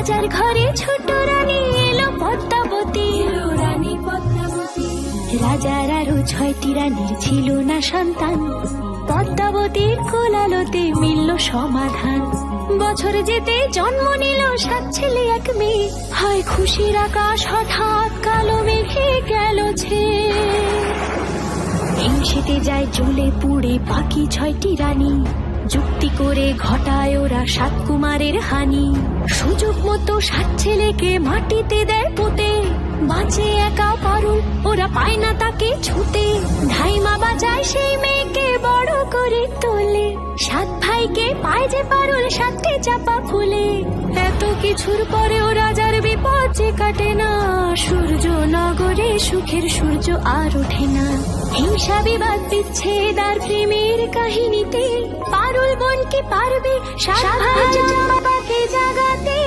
রাজার ঘরে ছোট রানী এলো পদ্মাবতী, রানী পদ্মাবতী। রাজার আরো 6টি রানীর ছিল না সন্তান, পদ্মাবতীর কোলালোতে মিলল সমাধান। বছর যেতে জন্ম নিল 7 ছেলে 1 মেয়ে, হয় খুশির আকাশ হঠাৎ কালো মেঘে গেল ছেয়ে। হিংসেতে যায় জ্বলে পুড়ে বাকি 6টি রানী, যুক্তি করে ঘটায় ওরা 7 কুমারের হানি। সুযোগ মতো 7 ছেলেকে মাটিতে দেয় পুঁতে, বাঁচে একা পারুল, ওরা পায় না তাকে ছুতে। ধাইমা বাজায় সেই মেয়েকে বড় করে তোলে, 7 ভাইকে পায় যে পারুল 7টে চাপা ফুলে। এত কিছুর পরেও রাজার বিপদ যে কাটে না, সূর্য নগরে সুখের সূর্য আর ওঠে না। হিংসা বিবাদ বিচ্ছেদ আর প্রেমের কাহিনীতে পারুল বোন কি পারবে 7 ভাই চম্পাকে জাগাতে?